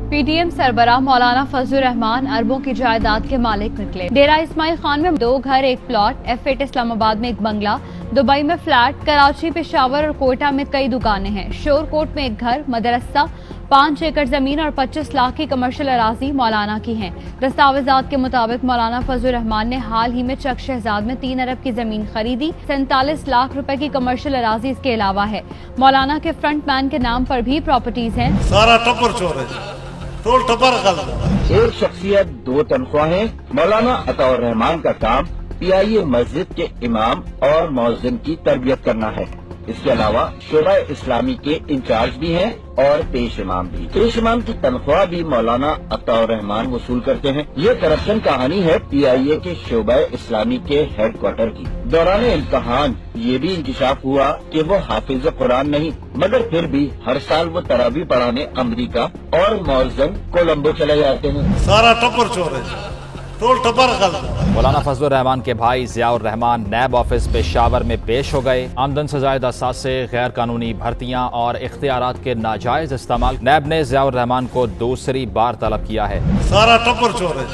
PDM सरबराह मौलाना फजलुर रहमान अरबों की जायदाद के मालिक निकले। डेरा इस्माइल खान में 2 घर, 1 प्लॉट, F8 इस्लामाबाद में 1 बंगला, दुबई में फ्लैट, कराची, पेशावर और कोयटा में कई दुकानें हैं। शोरकोट में 1 घर, मदरसा, 5 एकड़ जमीन और 25 लाख की कमर्शियल अराजी मौलाना की हैं। दस्तावेजात के मुताबिक मौलाना फजलुर रहमान ने हाल ही में चक शहजाद में 3 अरब की जमीन खरीदी। 47 लाख रुपए की कमर्शियल अराजी इसके अलावा है। मौलाना के फ्रंट मैन के नाम पर भी प्रॉपर्टीज हैं। सारा टप्पर चोर है, टोल टप्पर गलत। एक शख्सियत 2 तनख्वाहें। मौलाना अताउर रहमान का काम PIA मस्जिद के इमाम और मौज़िन की तरबियत करना है। इसके अलावा शोबा इस्लामी के इंचार्ज भी हैं और पेश इमाम भी। पेश इमाम की तनख्वाह भी मौलाना अताउर रहमान वसूल करते हैं। ये करप्शन कहानी है PIA के शोबा इस्लामी के हेडक्वार्टर की। दौरान इम्तहान ये भी इंकशाफ हुआ कि वो हाफिज कुरान नहीं, मगर फिर भी हर साल वो तरावी पढ़ाने अमरीका और मौज़िन कोलंबो चले जाते हैं। सारा टप्पर चोर है, टोल टप्पर गलत। मौलाना फजलुर रहमान के भाई ज़ियाउर रहमान नैब ऑफिस पेशावर में पेश हो गए। आमदन से ज़ायद असासे, गैर कानूनी भर्तियाँ और इख्तियारात के नाजायज इस्तेमाल। नैब ने ज़ियाउर रहमान को दूसरी बार तलब किया है। सारा टप्पर चोर है,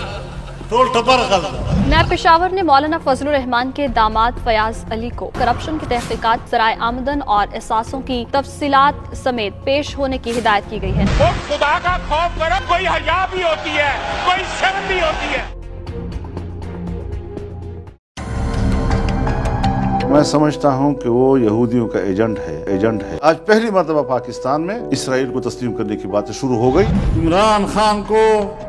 टोल टप्पर गलत। नैब पेशावर ने मौलाना फजलुर रहमान के दामाद फयाज अली को करप्शन की तहकीकात, ज़राए आमदन और एहसासों की तफसीलात समेत पेश होने की हिदायत की गई है। वो खुदा का खौफ करो, कोई हया भी होती है, कोई शर्म भी होती है। मैं समझता हूं कि वो यहूदियों का एजेंट है। आज पहली मर्तबा पाकिस्तान में इसराइल को तस्लीम करने की बातें शुरू हो गई। इमरान खान को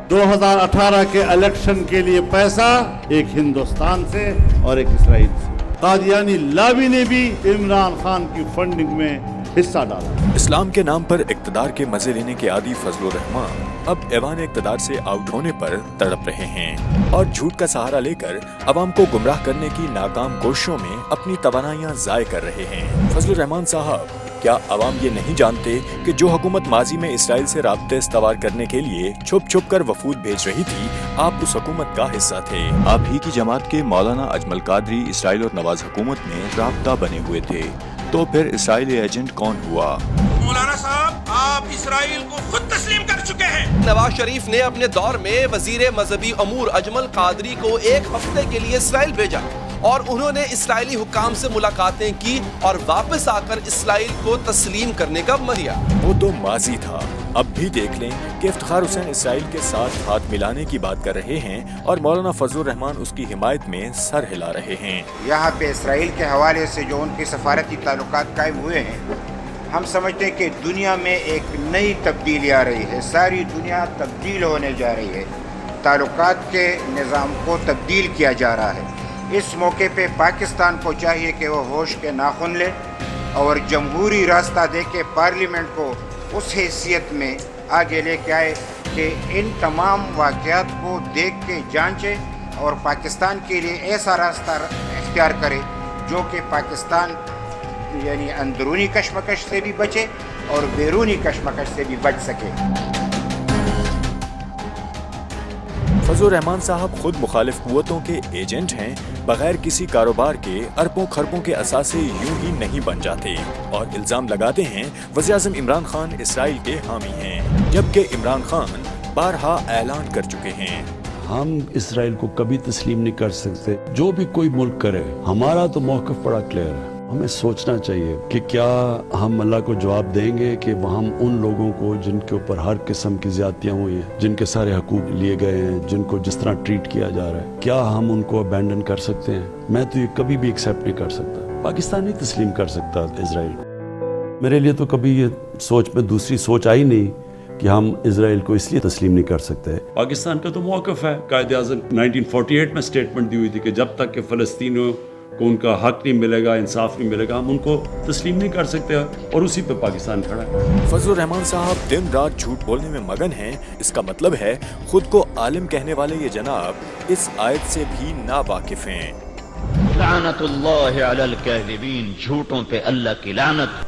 2018 के इलेक्शन के लिए पैसा एक हिंदुस्तान से और एक इसराइल से। कादियानी लाबी ने भी इमरान खान की फंडिंग में हिस्सा डाला। इस्लाम के नाम पर इक्तदार के मजे लेने के आदी फजलुर रहमान अब ऐवान इक्तदार से आउट होने पर तड़प रहे हैं और झूठ का सहारा लेकर अवाम को गुमराह करने की नाकाम कोशिशों में अपनी तवानाइयां जाय कर रहे हैं। फजलुर रहमान साहब, क्या अवाम ये नहीं जानते कि जो हुकूमत माजी में इसराइल से राब्ते इस्तवार करने के लिए छुप छुप कर वफूद भेज रही थी, आप उस हुकूमत का हिस्सा थे। आप ही की जमात के मौलाना अजमल कादरी इसराइल और नवाज हुकूमत में राब्ता बने हुए थे, तो फिर इसराइली एजेंट कौन हुआ? मौलाना साहब, आप इसराइल को खुद तस्लीम कर चुके हैं। नवाज शरीफ ने अपने दौर में वजीर मजहबी अमूर अजमल कादरी को 1 हफ्ते के लिए इसराइल भेजा और उन्होंने इसराइली हुकाम से मुलाकातें की और वापस आकर इसराइल को तस्लीम करने का मरिया। वो तो माजी था। अब भी देख लें कि इफ्तिखार हुसैन इसराइल के साथ हाथ मिलाने की बात कर रहे हैं और मौलाना फजलुर रहमान उसकी हिमायत में सर हिला रहे हैं। यहाँ पे इसराइल के हवाले से जो उनके सफारती ताल्लुकात कायम हुए हैं, हम समझते हैं कि दुनिया में एक नई तब्दीली आ रही है। सारी दुनिया तब्दील होने जा रही है, ताल्लुकात के निज़ाम को तब्दील किया जा रहा है। इस मौके पे पाकिस्तान को चाहिए कि वो होश के नाखुन ले और जमहूरी रास्ता दे के पार्लियामेंट को उस हैसियत में आगे लेके आए कि इन तमाम वाक़यात को देख के जांचे और पाकिस्तान के लिए ऐसा रास्ता इख्तियार करे जो कि पाकिस्तान यानी अंदरूनी कशमकश से भी बचे और बैरूनी कशमकश से भी बच सके। फजलुर रहमान साहब खुद मुखालिफ कुव्वतों के एजेंट हैं। बगैर किसी कारोबार के अरबों खरबों के असासे यूं ही नहीं बन जाते और इल्जाम लगाते हैं वज़ीर आज़म इमरान खान इसराइल के हामी हैं, जबकि इमरान खान बारहा ऐलान कर चुके हैं हम इसराइल को कभी तस्लीम नहीं कर सकते। जो भी कोई मुल्क करे, हमारा तो मौक़िफ़ बड़ा क्लियर है। हमें सोचना चाहिए कि क्या हम अल्लाह को जवाब देंगे कि हम उन लोगों को जिनके ऊपर हर किस्म की ज़्यादतियाँ हुई हैं, जिनके सारे हकूक़ लिए गए हैं, जिनको जिस तरह ट्रीट किया जा रहा है, क्या हम उनको अबैंडन कर सकते हैं? मैं तो ये कभी भी एक्सेप्ट नहीं कर सकता। पाकिस्तान नहीं तस्लीम कर सकता इसराइल को। मेरे लिए तो कभी ये सोच में दूसरी सोच आई नहीं कि हम इसराइल को इसलिए तस्लीम नहीं कर सकते। पाकिस्तान का तो मौक़िफ़ है। कायदे-ए-आज़म 1948 में स्टेटमेंट दी हुई थी कि जब तक कि फ़लस्तीनियों को उनका हक नहीं मिलेगा, इंसाफ नहीं मिलेगा, हम उनको तस्लीम नहीं कर सकते और उसी पे पाकिस्तान खड़ा है। फजलुर रहमान साहब दिन रात झूठ बोलने में मगन हैं। इसका मतलब है खुद को आलिम कहने वाले ये जनाब इस आयत से भी नावाकिफ हैं। लानतुल्लाहि अलल काज़िबीन, झूठों पे अल्लाह की लानत।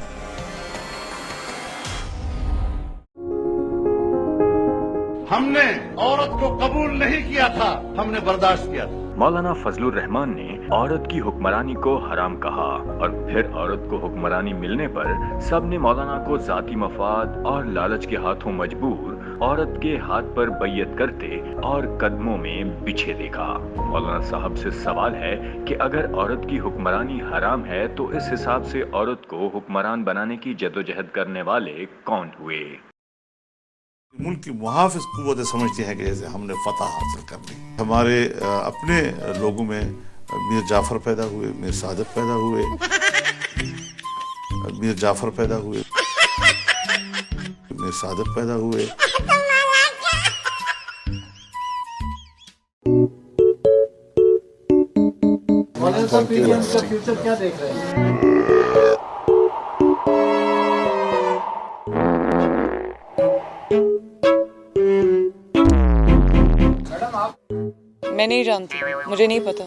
हमने औरत को कबूल नहीं किया था, हमने बर्दाश्त किया था। मौलाना फजलुर रहमान ने औरत की हुक्मरानी को हराम कहा और फिर औरत को हुक्मरानी मिलने पर सब ने मौलाना को जाती मफाद और लालच के हाथों मजबूर औरत के हाथ पर बैयत करते और कदमों में बिछे देखा। मौलाना साहब से सवाल है कि अगर औरत की हुक्मरानी हराम है तो इस हिसाब से औरत को हुक्मरान बनाने की जद्दोजहद करने वाले कौन हुए? मुल्क की मुहाफिज कुव्वतें समझती हैं कि जैसे हमने फतह हासिल कर ली। हमारे अपने लोगों में मीर जाफर पैदा हुए, मीर सादिक पैदा हुए, मीर जाफर पैदा हुए, मीर सादिक पैदा हुए। मौलाना साहब पीडीएम का फ्यूचर क्या देख रहे हैं? मैं नहीं जानती, मुझे नहीं पता।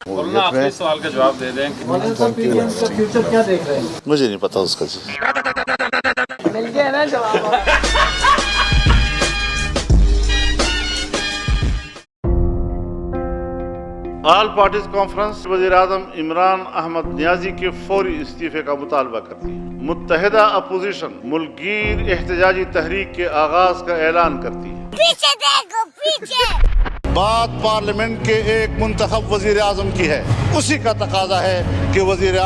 मौलाना आपके सवाल का जवाब दे दें। मौलाना साहब पीडीएम का फ्यूचर क्या देख रहे हैं? मुझे नहीं पता उसका चीज। मिल गया ना जवाब। ऑल पार्टीज कॉन्फ्रेंस वज़ीर आज़म इमरान अहमद नियाजी के फौरी इस्तीफे का मुतालबा करती है। मुत्तहिदा अपोजिशन मुल्कगीर एहतजाजी तहरीक के आगाज का ऐलान करती है। पीछे देखो, पीछे। बात पार्लियामेंट के एक मुंतखब वज़ीर आज़म की है, उसी का तकाजा है कि वज़ीर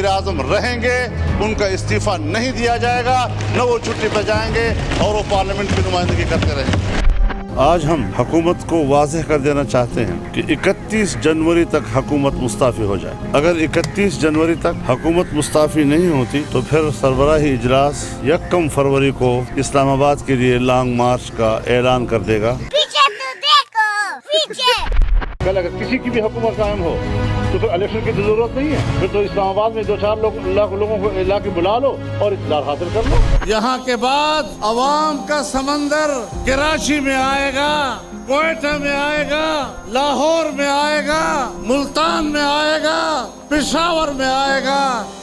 आज़म रहेंगे, उनका इस्तीफा नहीं दिया जाएगा, न वो छुट्टी पर जाएंगे और वो पार्लियामेंट की नुमाइंदगी करते रहेंगे। आज हम हुकूमत को वाज़ेह कर देना चाहते हैं कि 31 जनवरी तक हुकूमत मुस्ताफ़ी हो जाए। अगर 31 जनवरी तक हुकूमत मुस्ताफ़ी नहीं होती तो फिर सरबराही इजलास 1 फरवरी को इस्लामाबाद के लिए लॉन्ग मार्च का ऐलान कर देगा। पीछे तो देखो, पीछे। कल अगर किसी की भी हुकूमत कायम हो तो फिर इलेक्शन की जरूरत नहीं है, फिर तो इस्लामाबाद में 2-4 लाख लोगों को लाके बुला लो और इक़्तिदार हासिल कर लो। यहाँ के बाद अवाम का समंदर कराची में आएगा, क्वेटा में आएगा, लाहौर में आएगा, मुल्तान में आएगा, पेशावर में आएगा।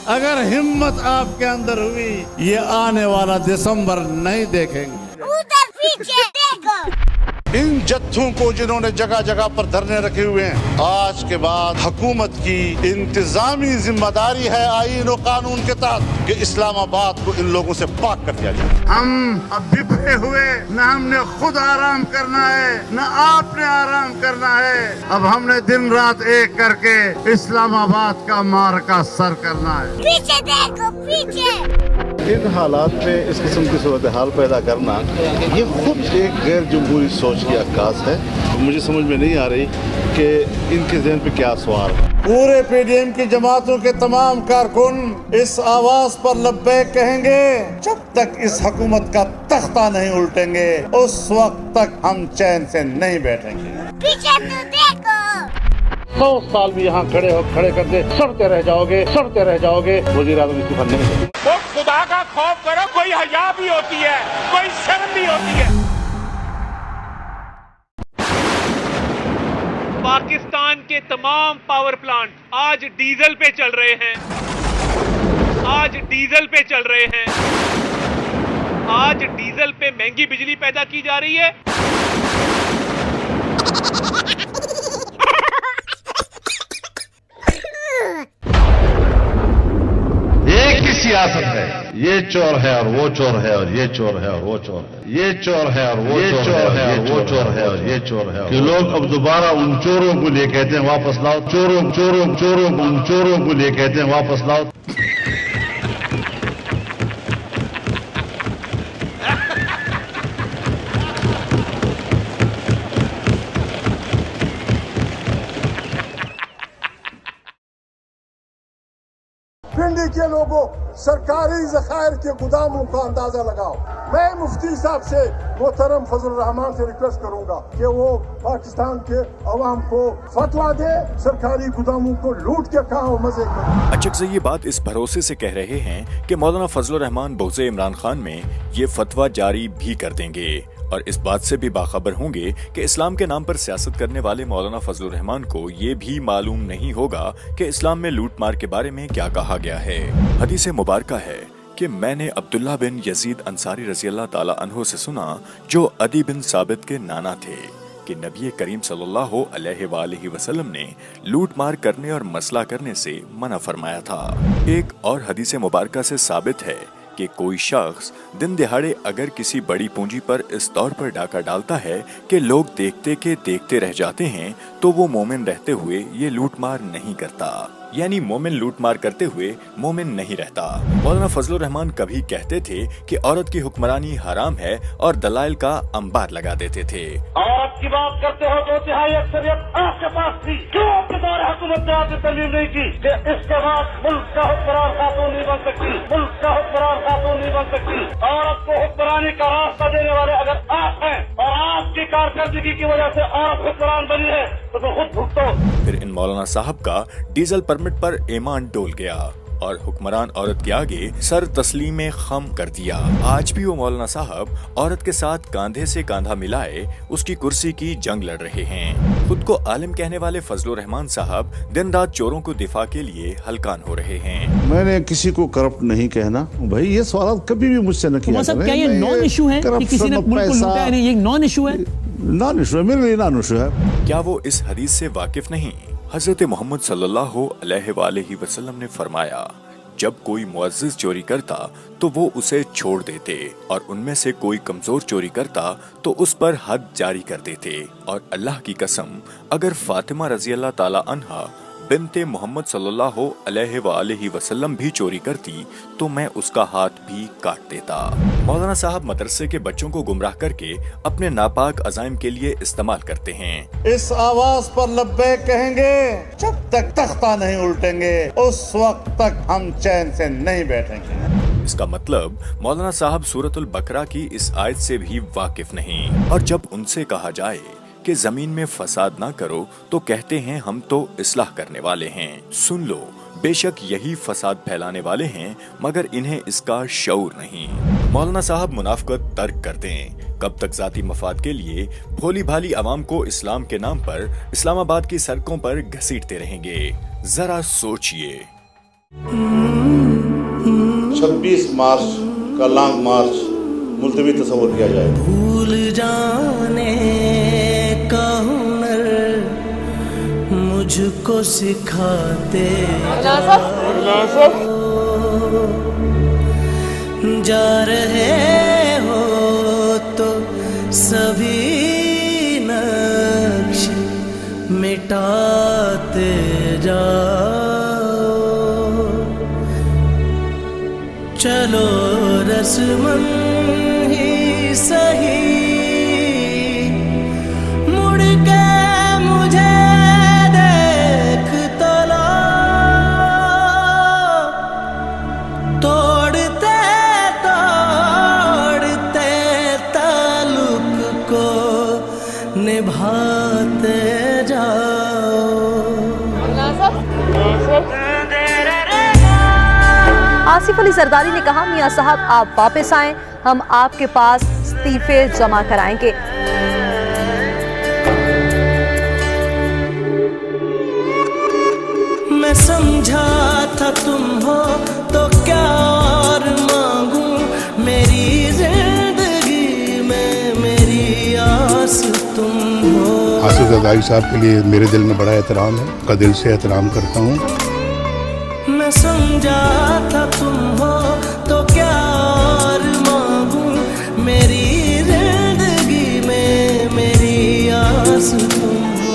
अगर हिम्मत आपके अंदर हुई, ये आने वाला दिसंबर नहीं देखेंगे। उधर पीछे देखो। इन जत्थों को जिन्होंने जगह जगह पर धरने रखे हुए हैं, आज के बाद हुकूमत की इंतजामी जिम्मेदारी है आईन और कानून के तहत कि इस्लामाबाद को इन लोगों से पाक कर दिया जाए। हम अब बिखरे हुए, न हमने खुद आराम करना है, न आपने आराम करना है। अब हमने दिन रात एक करके इस्लामाबाद का मार्का सर करना है। पीछे देखो, पीछे। इन हालात में इस किस्म की सूरत हाल पैदा करना ये खुद एक गैर जमहूरी सोच की अक्कास है। मुझे समझ में नहीं आ रही कि इनके ज़हन पे क्या सवाल है। पूरे पीडीएम की जमातों के तमाम कारकुन इस आवाज पर लब्बैक कहेंगे जब तक इस हुकूमत का तख्ता नहीं उल्टेंगे, उस वक्त तक हम चैन से नहीं बैठेंगे। पीछे तो देखो। 100 साल भी यहाँ खड़े करते सड़ते रह जाओगे, वज़ीर आज़म इस्तीफा नहीं देंगे। वो खुदा का खौफ करो, कोई हया भी होती है, कोई शर्म भी होती है। पाकिस्तान के तमाम पावर प्लांट आज डीजल पे चल रहे हैं, आज डीजल पे महंगी बिजली पैदा की जा रही है। एक ही सियासत है, ये चोर है और वो चोर है और ये चोर है और वो चोर है, ये चोर है और वो चोर है और वो चोर है और ये चोर है कि लोग अब दोबारा उन चोरों को ले कहते हैं वापस लाओ, उन चोरों को ले कहते हैं वापस लाओ। पिंडी के लोगों, सरकारी ज़खायर के गोदामों का अंदाजा लगाओ। मैं मुफ्ती साहब से, मोहतरम फजलुर रहमान से रिक्वेस्ट करूंगा कि वो पाकिस्तान के अवाम को फतवा दे, सरकारी गोदामों को लूट के खाओ, मजे करो। अचक ये बात इस भरोसे से कह रहे हैं कि मौलाना फजलुर रहमान बहुज़े इमरान खान में ये फतवा जारी भी कर देंगे और इस बात से भी बाखबर होंगे कि इस्लाम के नाम पर सियासत करने वाले मौलाना फजलुर रहमान को ये भी मालूम नहीं होगा कि इस्लाम में लूट मार के बारे में क्या कहा गया है। हदीस मुबारका है कि मैंने अब्दुल्ला बिन यजीद अंसारी रज़ी अल्लाह ताला अन्हु से सुना, जो अदी बिन साबित के नाना थे, कि नबी करीम सल्लल्लाहु अलैहि वसल्लम ने लूट मार करने और मसला करने से मना फरमाया था। एक और हदीस मुबारका से साबित है कि कोई शख्स दिन दिहाड़े अगर किसी बड़ी पूंजी पर इस तौर पर डाका डालता है कि लोग देखते के देखते रह जाते हैं, तो वो मोमिन रहते हुए ये लूट मार नहीं करता, यानी मोमिन लूट मार करते हुए मोमिन नहीं रहता। मौलाना फजलुर रहमान कभी कहते थे कि औरत की हुक्मरानी हराम है और दलाइल का अंबार लगा देते थे। औरत की बात करते हो तो तिहाई अक्सरियत आपके पास थी, क्यों आपके दौर हुकूमत में आपने तरमीम नहीं की कि इसके बाद मुल्क का हुक्मरान खातून नहीं बन सकती, मुल्क का हुक्मरान खातून नहीं बन सकती। औरत को हुक्मरानी का रास्ता देने वाले अगर आप हैं और आपकी कारकर्दगी की वजह से औरत हुक्मरान बनी है तो खुद भुगतो। फिर इन मौलाना साहब का डीजल परमिट पर ईमान डोल गया और हुक्मरान औरत के आगे सर तस्लीम खम कर दिया। आज भी वो मौलाना साहब औरत के साथ कांधे से कांधा मिलाए उसकी कुर्सी की जंग लड़ रहे हैं। खुद को आलिम कहने वाले फजलुर रहमान साहब दिन रात चोरों को दिफा के लिए हलकान हो रहे हैं। मैंने किसी को करप्ट नहीं कहना भाई, ये सवाल कभी भी मुझसे न किया क्या ये नॉन इशू है कि किसी ने मुल्क को लूटा है? ये नॉन इशू है, नॉन इशू है, मेरे लिए नॉन इशू है। क्या वो इस हदीस से वाकिफ नहीं? हजरत मोहम्मद सल्लल्लाहु अलैहि वसल्लम ने फरमाया, जब कोई मुअज्जिज चोरी करता तो वो उसे छोड़ देते और उनमें से कोई कमजोर चोरी करता तो उस पर हद जारी कर देते। और अल्लाह की कसम, अगर फातिमा रजी अल्लाह ताला अन्हा बिनते मोहम्मद सल्लल्लाहु अलैहि वसल्लम भी चोरी करती तो मैं उसका हाथ भी काट देता। मौलाना साहब मदरसे के बच्चों को गुमराह करके अपने नापाक अज़ाइम के लिए इस्तेमाल करते हैं। इस आवाज पर लब्बैक कहेंगे जब तक तख्ता नहीं उल्टेंगे, उस वक्त तक हम चैन से नहीं बैठेंगे। इसका मतलब मौलाना साहब सूरतुल बकरा की इस आयत से भी वाकिफ नहीं। और जब उनसे कहा जाए कि जमीन में फसाद ना करो तो कहते हैं हम तो इस्लाह करने वाले हैं। सुन लो, बेशक यही फसाद फैलाने वाले हैं मगर इन्हें इसका शऊर नहीं। मौलाना साहब मुनाफिकत तर्क कर दें, कब तक जाती मफाद के लिए भोली भाली अवाम को इस्लाम के नाम पर इस्लामाबाद की सड़कों पर घसीटते रहेंगे? जरा सोचिए। 26 मार्च का लॉन्ग मार्च मुलतवी तस्वुर किया जाए। भूल जाने का हुनर मुझको सिखाते जा रहे हो तो सभी नक्श मिटाते जाओ। चलो रस्मन ही सही मुड़ के मुझे देख तो लो, तोड़ते तोड़ते ताल्लुक को निभाते आसिफ अली जरदारी ने कहा, मियां साहब आप वापस आएं, हम आपके पास इस्तीफे जमा कराएंगे। मैं समझा था तुम हो तो क्या और मांगू, मेरी जिंदगी में मेरी आस तुम हो। आसिफ जरदारी साहब के लिए मेरे दिल में बड़ा एहतराम है, उनका दिल से एहतराम करता हूँ। मैं समझा था तुम हो तो क्या और मांगू, मेरी जिंदगी में मेरी आस तुम हो।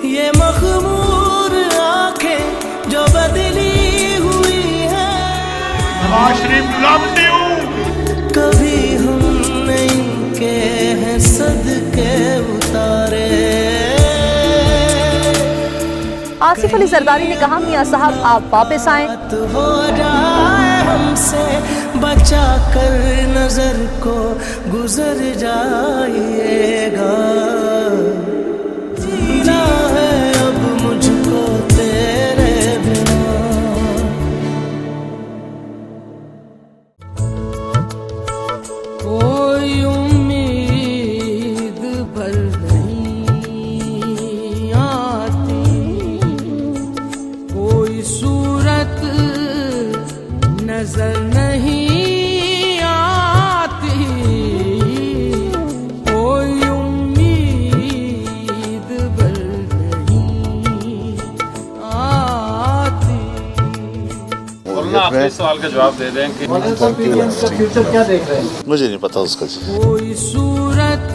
ये मखमूर आंखें जो बदली हुई हैं, कभी हमने इनके हैं सदके उतारे। आसिफ अली जरदारी ने कहा, मियां साहब आप वापस आएं। हो जाए हमसे बचा कर नजर को गुजर जाइएगा, जीना है अब मुझको तेरे बिना। कोई उम्मीद भर नहीं आती, कोई सूरत नजर नहीं आती। आखिरी सवाल का जवाब दे दें कि फ्यूचर क्या देख रहे हैं? मुझे नहीं पता उसका। कोई सूरत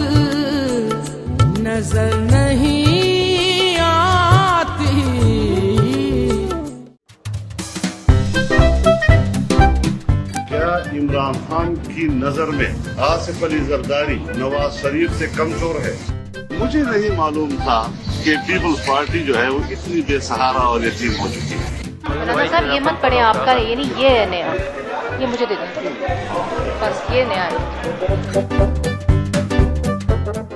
नजर नहीं आती। क्या इमरान खान की नजर में आसिफ अली जरदारी नवाज शरीफ से कमजोर है? मुझे नहीं मालूम था कि पीपल्स पार्टी जो है वो इतनी बेसहारा और यतीम हो चुकी है। साहब ये मत पढ़े, आपका ये नहीं, ये है नया, ये मुझे दे दो बस, ये नया है।